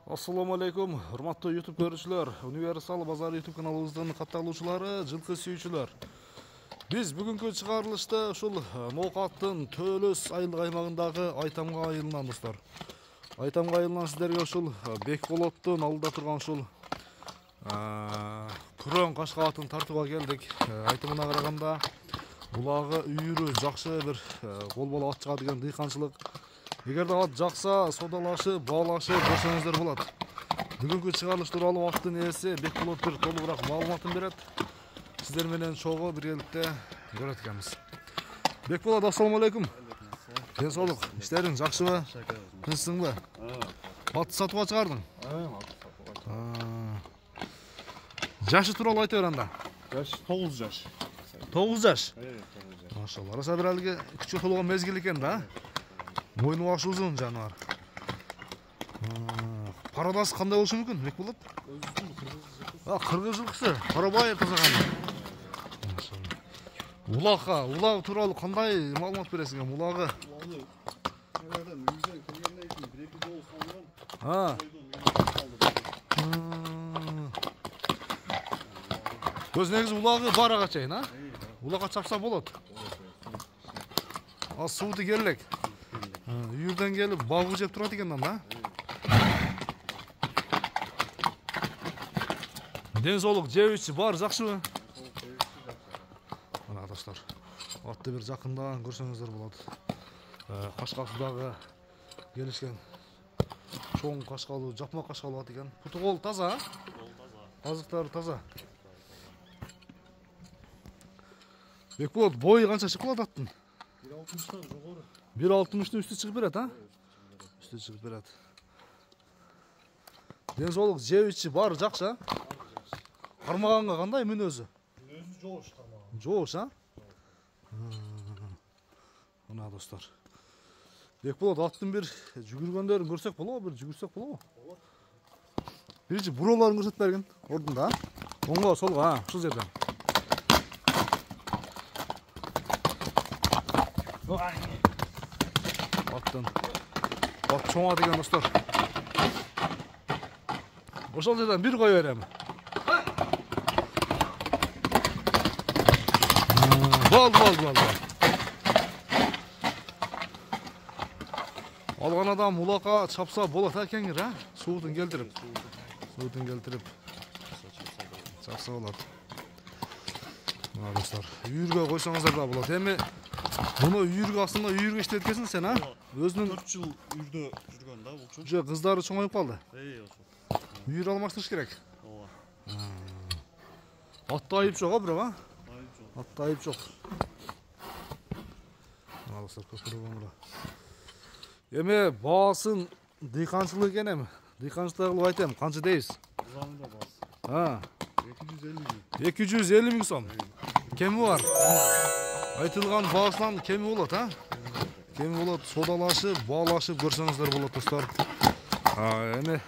Assalamu алейкум, урматтуу YouTube көрүүчүлөр, Универсал базар YouTube каналыбыздын катталуучулары, жылкы сүйүүчүлөр. Биз бүгүнкү чыгарылышта ушул Ноокаттын Төлөс айылдык аймагындагы Айтамга айылынан достор. Айтамга айылынан сиздерге ушул Бекболоттун алдыда турган ушул Пүрөн кашкаатын тартууга келдик. Айтымына караганда булагы үйүрү жакшы бир болбол ат чыга деген дыйканчылык. Эгер да ат жакса, содалашып, баалашып көрсөңүздөр болот. Бүгүнкү чыгарылыш тууралуу аттын ээси Бекболот бир толугураак маалыматын берет. Сиздер менен чогуу биргеликте көрөт экенбиз. Бекболот, ассаламу алейкум. Ден соолук, иштериң жакшыбы? Тынчсыңбы? Ат сатууга чыгардың? Жашы тууралуу айта бер анда. Жаш 9 жаш. 9 жаш? Машалла. Араса бир алги күчкө толгон мезгил экен да. Мойну башы узун жаныбар. Парадасы кандай болушу мүмкүн, Бекболот? Кыргыз жылкысы. Карабай тазаган. Улак тууралуу кандай маалымат бересиң эми? Улагы. Көз негизи улагы бар ага чейин, а? Улакка чапса болот. Сууду келек. Үйүрдөн келип багуу жеп турат экен да. Ден соолук жебичи бар, жакшыбы? Мына достор, атты бир жакындан көрсөңүздөр болот. Кашкасудагы келишкен чоң кашкалуу, жапма кашкалуу ат экен. Путу кол таза? Азыктары таза. Бекболот, бою канча чыгып калат аттын? 1.60-тан жогору. 1.60-тын үстү чыгып берет, а? Үстү чыгып берет. Ден соолук жебичи бар, жакшы, а? Кармаганга кандай мүнөзү? Мүнөзү жоош кармаган. Жоош, а? Мына достор. Бекболот, аттын бир жүгүргөндөрүн көрсөк болобу? Бир жүгүрсөк болобу? Болот. Биринчи буроолорун көрсөтүп бергин. Ордунда, а? Оңго, солго, а? Ушул жерден. Ат чоң ат экен достор. Ошол жерден бир кое берем. Бол. Алган адам улакка чапса болот экенгир, а? Суутун келтирип. Чапса болот. Мына достор, үйүргө койсоңуздар да болот. Эми буну үйүргө астында үйүргө иштеткенсиң сен, а? Өзүнүн 4 жыл үйүрдө жүргөн да бул. Же кыздары чоңоюп калды. Ошо. Үйүр алмаштырыш керек. Ооба. Атта айып жок, а бирок, а? Айып жок. Атта айып жок. Мына достор, көпүрөгөңүлө. Эми баасын дыйканчылык экен эми. Дыйканчылык кылып айтам, канча дейбиз? Узанында бас. 250 миң. 250 миң сом. Кеми бар? Айтылган баасынан кеми болот, а? Кеми болот, содалашып, баалашып көрсөңүздөр болот достор. Эми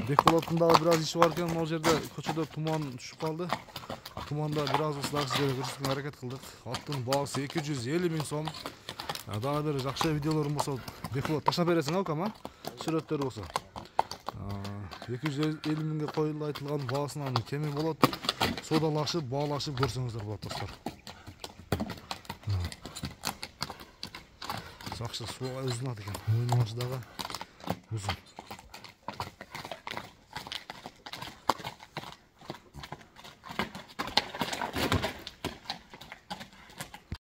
Бекболоттун дагы бир аз иши бар экен, могу жерде көчөдө туман түшүп калды. Туманда бир аз дагы сиздерге көрсөтүүгө аракет кылдык. Аттын баасы 250 миң сом. Дагы бир жакшы видеолорум болсо Бекболот таштап бересиң, а? Сүрөттөр болсо. 250 миңге коюлуп айтылган баасынан кеми болот. Содалашып, баалашып көрсөңүздөр болот достор. Жакшы сууга узун ат экен. Мойну башы дагы узун.